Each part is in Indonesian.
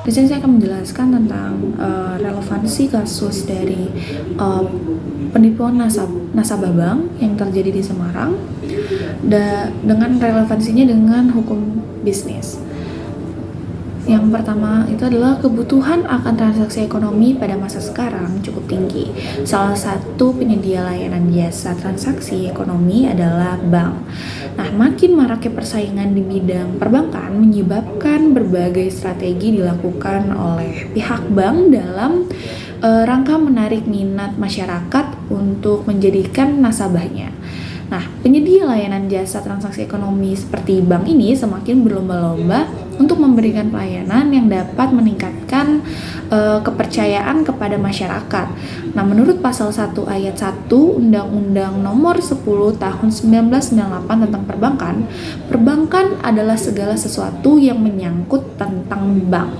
Di sini saya akan menjelaskan tentang relevansi kasus dari penipuan nasabah bank yang terjadi di Semarang dengan relevansinya dengan hukum bisnis. Yang pertama itu adalah kebutuhan akan transaksi ekonomi pada masa sekarang cukup tinggi. Salah satu penyedia layanan jasa transaksi ekonomi adalah bank. Nah, makin maraknya persaingan di bidang perbankan menyebabkan berbagai strategi dilakukan oleh pihak bank dalam rangka menarik minat masyarakat untuk menjadikan nasabahnya. Nah, penyedia layanan jasa transaksi ekonomi seperti bank ini semakin berlomba-lomba untuk memberikan pelayanan yang dapat meningkatkan kepercayaan kepada masyarakat. Nah, menurut pasal 1 ayat 1 Undang-Undang Nomor 10 Tahun 1998 tentang perbankan adalah segala sesuatu yang menyangkut tentang bank,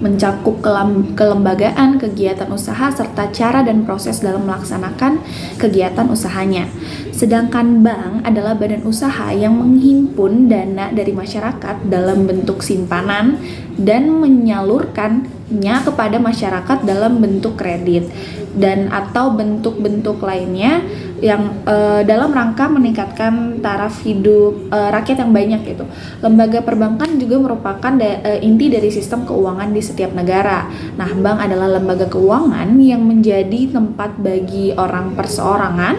mencakup kelembagaan, kegiatan usaha, serta cara dan proses dalam melaksanakan kegiatan usahanya. Sedangkan bank adalah badan usaha yang menghimpun dana dari masyarakat dalam bentuk simpanan dan menyalurkannya kepada masyarakat dalam bentuk kredit dan atau bentuk-bentuk lainnya yang dalam rangka meningkatkan taraf hidup rakyat yang banyak gitu. Lembaga perbankan juga merupakan inti dari sistem keuangan di setiap negara. Nah, bank adalah lembaga keuangan yang menjadi tempat bagi orang perseorangan,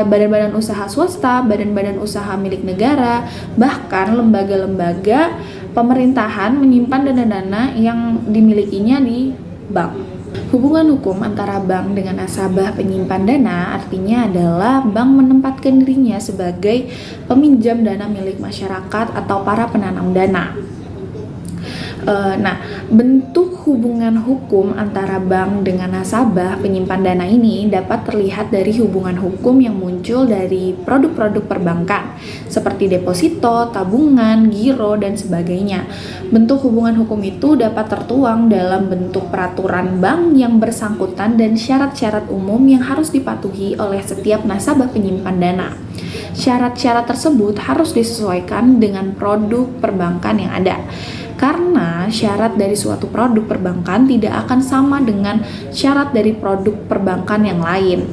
badan-badan usaha swasta, badan-badan usaha milik negara, bahkan lembaga-lembaga pemerintahan menyimpan dana-dana yang dimilikinya di bank. Hubungan hukum antara bank dengan nasabah penyimpan dana artinya adalah bank menempatkan dirinya sebagai peminjam dana milik masyarakat atau para penanam dana. Nah, bentuk hubungan hukum antara bank dengan nasabah penyimpan dana ini dapat terlihat dari hubungan hukum yang muncul dari produk-produk perbankan seperti deposito, tabungan, giro, dan sebagainya. Bentuk hubungan hukum itu dapat tertuang dalam bentuk peraturan bank yang bersangkutan dan syarat-syarat umum yang harus dipatuhi oleh setiap nasabah penyimpan dana. Syarat-syarat tersebut harus disesuaikan dengan produk perbankan yang ada, karena syarat dari suatu produk perbankan tidak akan sama dengan syarat dari produk perbankan yang lain.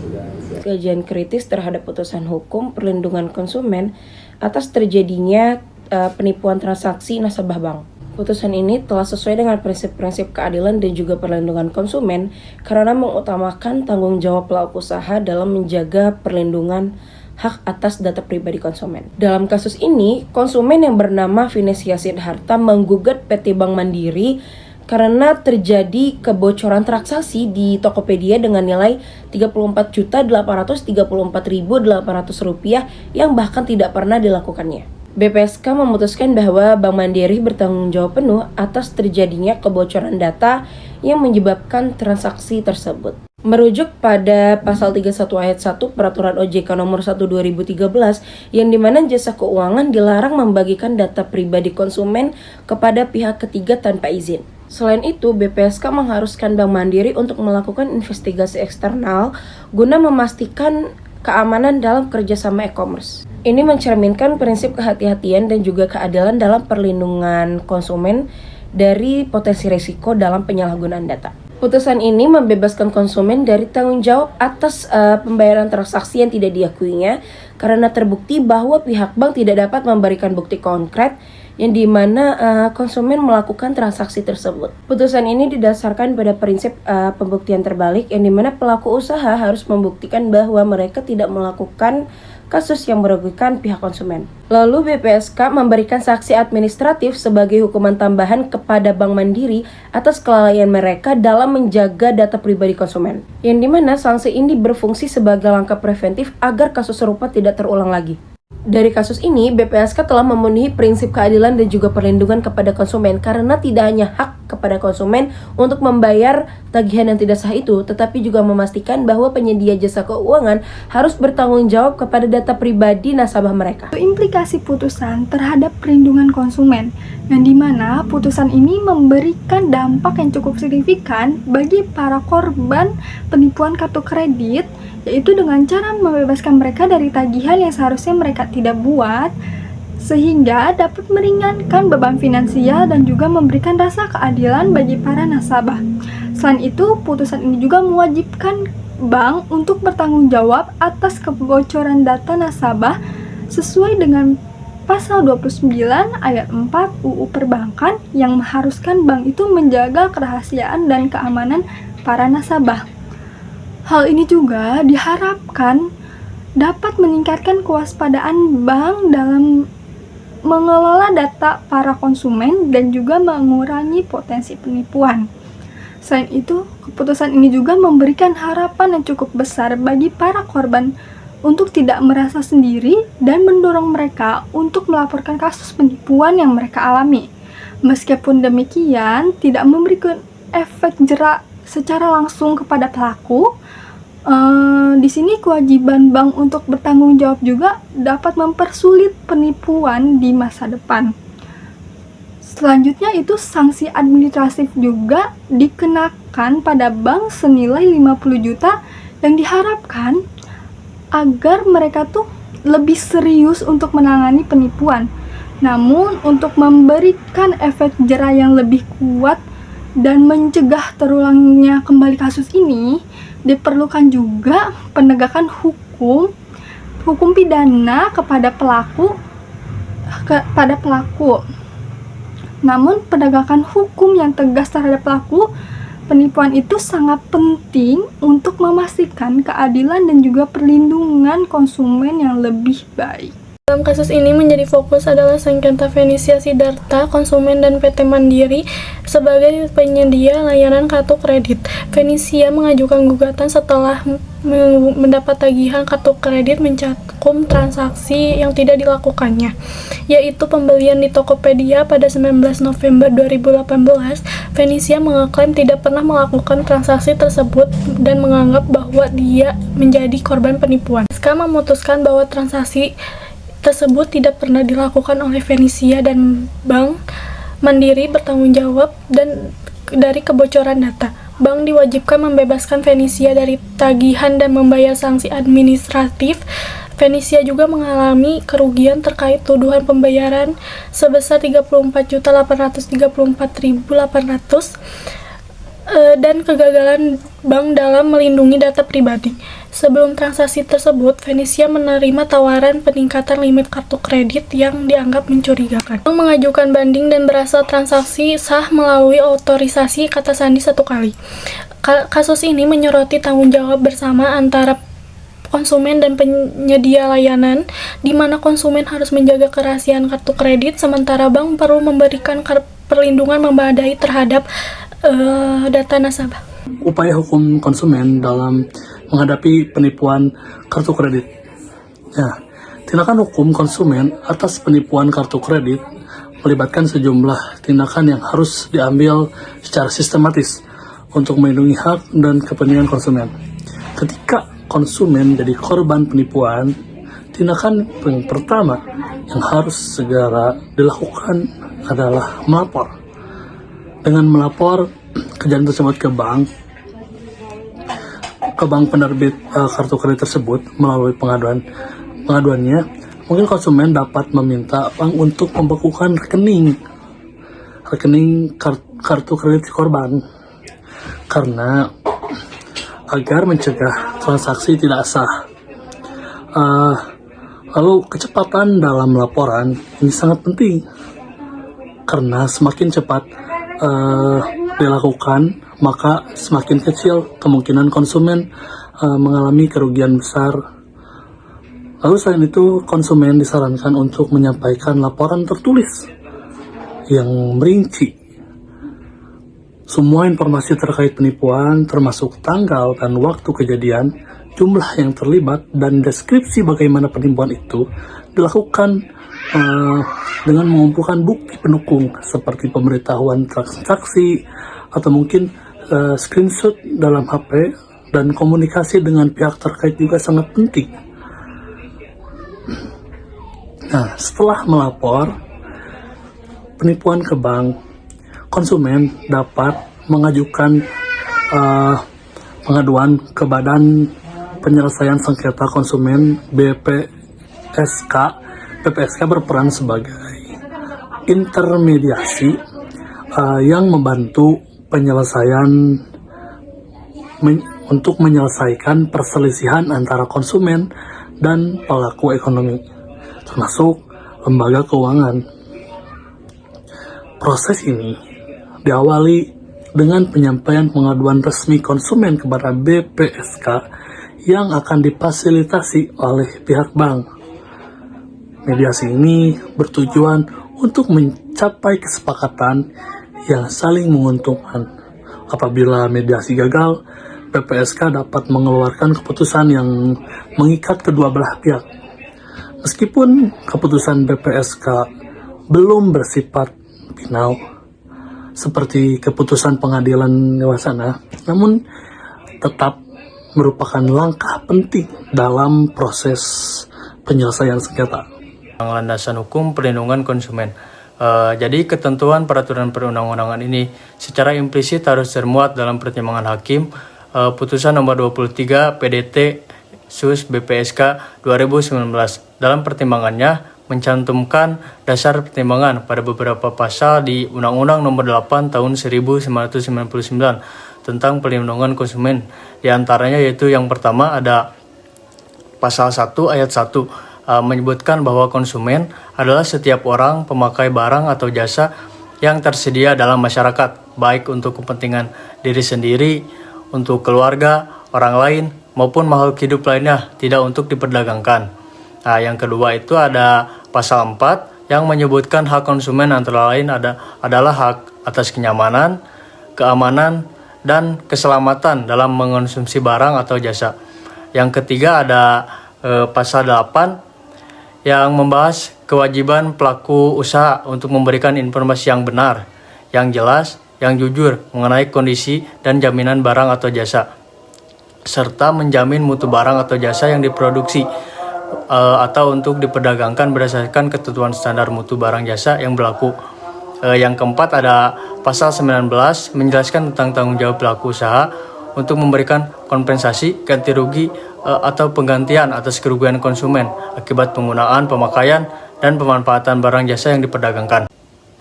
Kajian kritis terhadap putusan hukum perlindungan konsumen atas terjadinya penipuan transaksi nasabah bank. Putusan ini telah sesuai dengan prinsip-prinsip keadilan dan juga perlindungan konsumen karena mengutamakan tanggung jawab pelaku usaha dalam menjaga perlindungan hak atas data pribadi konsumen. Dalam kasus ini, konsumen yang bernama Vinesia Siddharta menggugat PT Bank Mandiri karena terjadi kebocoran transaksi di Tokopedia dengan nilai Rp34.834.800 yang bahkan tidak pernah dilakukannya. BPSK memutuskan bahwa Bank Mandiri bertanggung jawab penuh atas terjadinya kebocoran data yang menyebabkan transaksi tersebut. Merujuk pada pasal 31 ayat 1 Peraturan OJK nomor 1 2013 yang dimana jasa keuangan dilarang membagikan data pribadi konsumen kepada pihak ketiga tanpa izin. Selain itu, BPSK mengharuskan Bank Mandiri untuk melakukan investigasi eksternal guna memastikan keamanan dalam kerjasama e-commerce. Ini mencerminkan prinsip kehati-hatian dan juga keadilan dalam perlindungan konsumen dari potensi risiko dalam penyalahgunaan data. Putusan ini membebaskan konsumen dari tanggung jawab atas pembayaran transaksi yang tidak diakuinya karena terbukti bahwa pihak bank tidak dapat memberikan bukti konkret yang dimana konsumen melakukan transaksi tersebut. Putusan ini didasarkan pada prinsip pembuktian terbalik yang dimana pelaku usaha harus membuktikan bahwa mereka tidak melakukan kasus yang merugikan pihak konsumen. Lalu BPSK memberikan sanksi administratif sebagai hukuman tambahan kepada Bank Mandiri atas kelalaian mereka dalam menjaga data pribadi konsumen. Yang dimana sanksi ini berfungsi sebagai langkah preventif agar kasus serupa tidak terulang lagi. Dari kasus ini, BPSK telah memenuhi prinsip keadilan dan juga perlindungan kepada konsumen karena tidak hanya hak kepada konsumen untuk membayar tagihan yang tidak sah itu, tetapi juga memastikan bahwa penyedia jasa keuangan harus bertanggung jawab kepada data pribadi nasabah mereka. Implikasi putusan terhadap perlindungan konsumen, yang dimana putusan ini memberikan dampak yang cukup signifikan bagi para korban penipuan kartu kredit, yaitu dengan cara membebaskan mereka dari tagihan yang seharusnya mereka tidak buat sehingga dapat meringankan beban finansial dan juga memberikan rasa keadilan bagi para nasabah. Selain itu, putusan ini juga mewajibkan bank untuk bertanggung jawab atas kebocoran data nasabah sesuai dengan Pasal 29 ayat 4 UU Perbankan yang mengharuskan bank itu menjaga kerahasiaan dan keamanan para nasabah. Hal ini juga diharapkan dapat meningkatkan kewaspadaan bank dalam mengelola data para konsumen dan juga mengurangi potensi penipuan. Selain itu, keputusan ini juga memberikan harapan yang cukup besar bagi para korban untuk tidak merasa sendiri dan mendorong mereka untuk melaporkan kasus penipuan yang mereka alami. Meskipun demikian, tidak memberikan efek jerak secara langsung kepada pelaku. Di sini kewajiban bank untuk bertanggung jawab juga dapat mempersulit penipuan di masa depan. Selanjutnya itu sanksi administratif juga dikenakan pada bank senilai 50 juta yang diharapkan agar mereka tuh lebih serius untuk menangani penipuan. Namun untuk memberikan efek jera yang lebih kuat dan mencegah terulangnya kembali kasus ini, diperlukan juga penegakan hukum pidana kepada pelaku. Namun penegakan hukum yang tegas terhadap pelaku penipuan itu sangat penting untuk memastikan keadilan dan juga perlindungan konsumen yang lebih baik. Dalam kasus ini menjadi fokus adalah sengketa Fenisia Sidarta, konsumen dan PT Mandiri sebagai penyedia layanan kartu kredit. Fenisia mengajukan gugatan setelah mendapat tagihan kartu kredit mencakup transaksi yang tidak dilakukannya, yaitu pembelian di Tokopedia pada 19 November 2018. Fenisia mengaklaim tidak pernah melakukan transaksi tersebut dan menganggap bahwa dia menjadi korban penipuan. SK memutuskan bahwa transaksi tersebut tidak pernah dilakukan oleh Fenisia dan Bank Mandiri bertanggung jawab dari kebocoran data. Bank diwajibkan membebaskan Fenisia dari tagihan dan membayar sanksi administratif. Fenisia juga mengalami kerugian terkait tuduhan pembayaran sebesar 34.834.800 dan kegagalan bank dalam melindungi data pribadi. Sebelum transaksi tersebut, Fenisia menerima tawaran peningkatan limit kartu kredit yang dianggap mencurigakan. Bank mengajukan banding dan berasal transaksi sah melalui otorisasi kata sandi 1 kali. Kasus ini menyoroti tanggung jawab bersama antara konsumen dan penyedia layanan, di mana konsumen harus menjaga kerahasiaan kartu kredit, sementara bank perlu memberikan perlindungan memadai terhadap data nasabah. Upaya hukum konsumen dalam menghadapi penipuan kartu kredit. Ya, tindakan hukum konsumen atas penipuan kartu kredit melibatkan sejumlah tindakan yang harus diambil secara sistematis untuk melindungi hak dan kepentingan konsumen. Ketika konsumen jadi korban penipuan, tindakan yang pertama yang harus segera dilakukan adalah melapor. Dengan melapor kejadian tersebut ke bank penerbit kartu kredit tersebut melalui pengaduannya, mungkin konsumen dapat meminta bank untuk membekukan rekening kartu kredit korban, karena agar mencegah transaksi tidak sah. Lalu kecepatan dalam laporan ini sangat penting, karena semakin cepat dilakukan, maka semakin kecil kemungkinan konsumen mengalami kerugian besar. Lalu selain itu, konsumen disarankan untuk menyampaikan laporan tertulis yang merinci semua informasi terkait penipuan, termasuk tanggal dan waktu kejadian, jumlah yang terlibat, dan deskripsi bagaimana penipuan itu dilakukan dengan mengumpulkan bukti pendukung seperti pemberitahuan transaksi atau mungkin screenshot dalam HP, dan komunikasi dengan pihak terkait juga sangat penting. Nah, setelah melapor penipuan ke bank, konsumen dapat mengajukan pengaduan ke Badan Penyelesaian Sengketa Konsumen BPSK PPSK berperan sebagai intermediasi yang membantu penyelesaian untuk menyelesaikan perselisihan antara konsumen dan pelaku ekonomi, termasuk lembaga keuangan. Proses ini diawali dengan penyampaian pengaduan resmi konsumen kepada BPSK yang akan difasilitasi oleh pihak bank. Mediasi ini bertujuan untuk mencapai kesepakatan yang saling menguntungkan. Apabila mediasi gagal, PPSK dapat mengeluarkan keputusan yang mengikat kedua belah pihak. Meskipun keputusan BPSK belum bersifat final, seperti keputusan pengadilan dewasana, namun tetap merupakan langkah penting dalam proses penyelesaian sengketa. Landasan hukum perlindungan konsumen. Jadi ketentuan peraturan perundang-undangan ini secara implisit harus termuat dalam pertimbangan hakim putusan nomor 23 PDT Sus BPSK 2019. Dalam pertimbangannya mencantumkan dasar pertimbangan pada beberapa pasal di Undang-Undang nomor 8 tahun 1999 tentang perlindungan konsumen. Di antaranya yaitu yang pertama ada pasal 1 ayat 1 menyebutkan bahwa konsumen adalah setiap orang pemakai barang atau jasa yang tersedia dalam masyarakat, baik untuk kepentingan diri sendiri, untuk keluarga, orang lain, maupun makhluk hidup lainnya, tidak untuk diperdagangkan. Nah, yang kedua itu ada pasal 4 yang menyebutkan hak konsumen antara lain adalah hak atas kenyamanan, keamanan, dan keselamatan dalam mengonsumsi barang atau jasa. Yang ketiga ada pasal 8 yang membahas kewajiban pelaku usaha untuk memberikan informasi yang benar, yang jelas, yang jujur mengenai kondisi dan jaminan barang atau jasa, serta menjamin mutu barang atau jasa yang diproduksi atau untuk diperdagangkan berdasarkan ketentuan standar mutu barang jasa yang berlaku. Yang keempat ada pasal 19 menjelaskan tentang tanggung jawab pelaku usaha untuk memberikan kompensasi, ganti rugi, atau penggantian atas kerugian konsumen akibat penggunaan, pemakaian, dan pemanfaatan barang jasa yang diperdagangkan.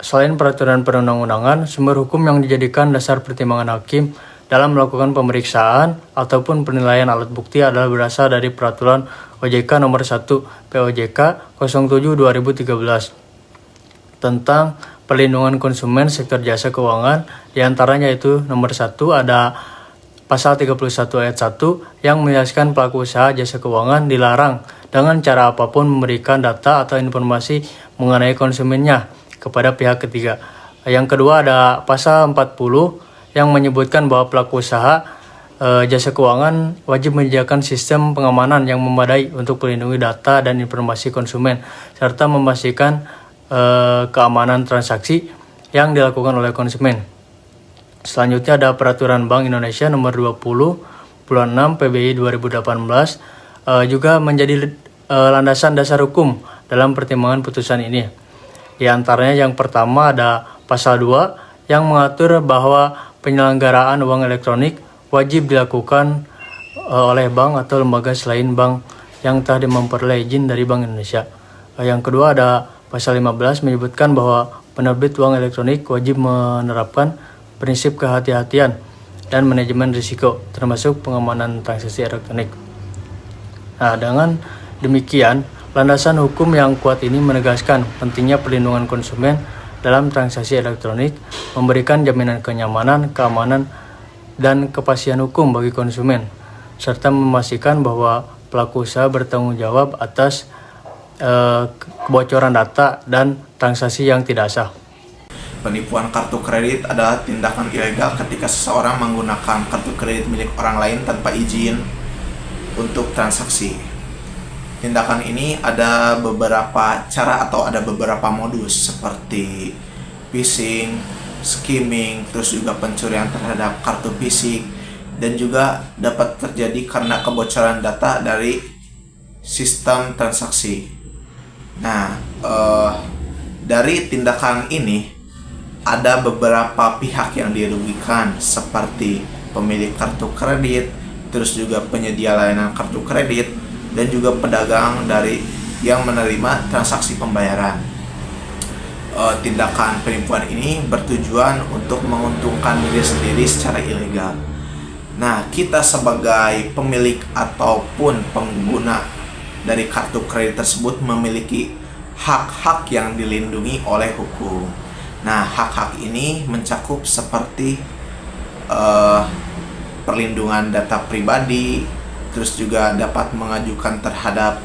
Selain peraturan perundang-undangan, sumber hukum yang dijadikan dasar pertimbangan hakim dalam melakukan pemeriksaan ataupun penilaian alat bukti adalah berasal dari peraturan OJK nomor 1 POJK 07/2013 tentang perlindungan konsumen sektor jasa keuangan. Di antaranya itu nomor 1 ada pasal 31 ayat 1 yang menjelaskan pelaku usaha jasa keuangan dilarang dengan cara apapun memberikan data atau informasi mengenai konsumennya kepada pihak ketiga. Yang kedua ada pasal 40 yang menyebutkan bahwa pelaku usaha jasa keuangan wajib menyediakan sistem pengamanan yang memadai untuk melindungi data dan informasi konsumen serta memastikan keamanan transaksi yang dilakukan oleh konsumen. Selanjutnya ada Peraturan Bank Indonesia nomor 20 bulan 6 PBI 2018 juga menjadi landasan dasar hukum dalam pertimbangan putusan ini. Di antaranya yang pertama ada pasal 2 yang mengatur bahwa penyelenggaraan uang elektronik wajib dilakukan oleh bank atau lembaga selain bank yang telah memperoleh izin dari Bank Indonesia. Yang kedua ada pasal 15 menyebutkan bahwa penerbit uang elektronik wajib menerapkan prinsip kehati-hatian dan manajemen risiko, termasuk pengamanan transaksi elektronik. Nah, dengan demikian, landasan hukum yang kuat ini menegaskan pentingnya perlindungan konsumen dalam transaksi elektronik, memberikan jaminan kenyamanan, keamanan, dan kepastian hukum bagi konsumen, serta memastikan bahwa pelaku usaha bertanggung jawab atas kebocoran data dan transaksi yang tidak sah. Penipuan kartu kredit adalah tindakan ilegal ketika seseorang menggunakan kartu kredit milik orang lain tanpa izin untuk transaksi. Tindakan ini ada beberapa cara atau ada beberapa modus seperti phishing, skimming, terus juga pencurian terhadap kartu fisik, dan juga dapat terjadi karena kebocoran data dari sistem transaksi. Nah, dari tindakan ini ada beberapa pihak yang dirugikan seperti pemilik kartu kredit, terus juga penyedia layanan kartu kredit, dan juga pedagang dari yang menerima transaksi pembayaran. Tindakan penipuan ini bertujuan untuk menguntungkan diri sendiri secara ilegal. Nah, kita sebagai pemilik ataupun pengguna dari kartu kredit tersebut memiliki hak-hak yang dilindungi oleh hukum. Nah, hak-hak ini mencakup seperti perlindungan data pribadi, terus juga dapat mengajukan terhadap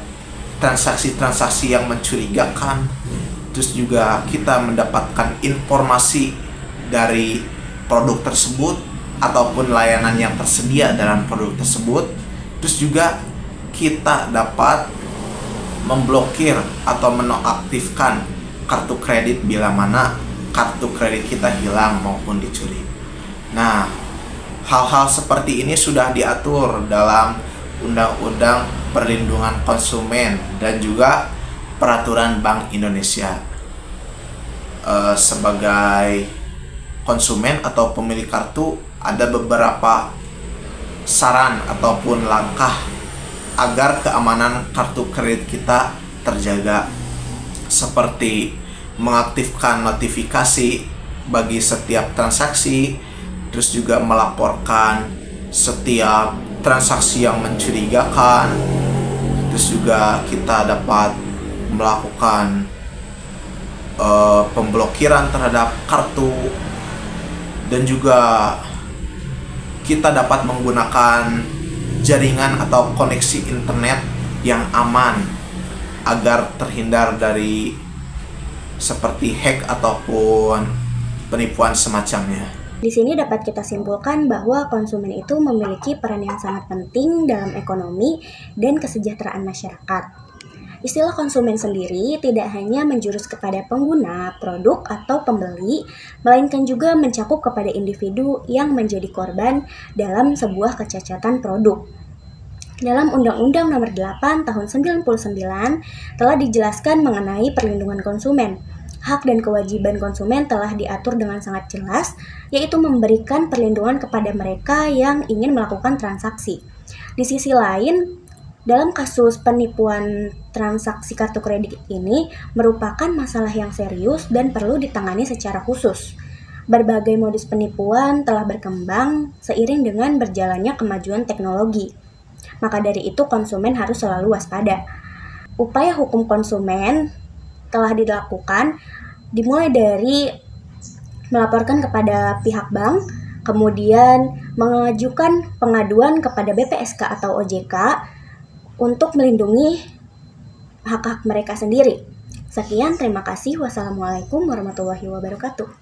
transaksi-transaksi yang mencurigakan, terus juga kita mendapatkan informasi dari produk tersebut ataupun layanan yang tersedia dalam produk tersebut. Terus juga kita dapat memblokir atau menonaktifkan kartu kredit bila mana kartu kredit kita hilang maupun dicuri. Nah, hal-hal seperti ini sudah diatur dalam Undang-Undang Perlindungan Konsumen dan juga Peraturan Bank Indonesia. Sebagai konsumen atau pemilik kartu, ada beberapa saran ataupun langkah agar keamanan kartu kredit kita terjaga, seperti mengaktifkan notifikasi bagi setiap transaksi, terus juga melaporkan setiap transaksi yang mencurigakan, terus juga kita dapat melakukan pemblokiran terhadap kartu, dan juga kita dapat menggunakan jaringan atau koneksi internet yang aman agar terhindar dari seperti hack ataupun penipuan semacamnya. Di sini dapat kita simpulkan bahwa konsumen itu memiliki peran yang sangat penting dalam ekonomi dan kesejahteraan masyarakat. Istilah konsumen sendiri tidak hanya menjurus kepada pengguna, produk, atau pembeli, melainkan juga mencakup kepada individu yang menjadi korban dalam sebuah kecacatan produk. Dalam Undang-Undang Nomor 8 Tahun 99 telah dijelaskan mengenai perlindungan konsumen. Hak dan kewajiban konsumen telah diatur dengan sangat jelas, yaitu memberikan perlindungan kepada mereka yang ingin melakukan transaksi. Di sisi lain, dalam kasus penipuan transaksi kartu kredit ini merupakan masalah yang serius dan perlu ditangani secara khusus. Berbagai modus penipuan telah berkembang seiring dengan berjalannya kemajuan teknologi. Maka dari itu konsumen harus selalu waspada. Upaya hukum konsumen telah dilakukan dimulai dari melaporkan kepada pihak bank, kemudian mengajukan pengaduan kepada BPSK atau OJK untuk melindungi hak-hak mereka sendiri. Sekian, terima kasih. Wassalamualaikum warahmatullahi wabarakatuh.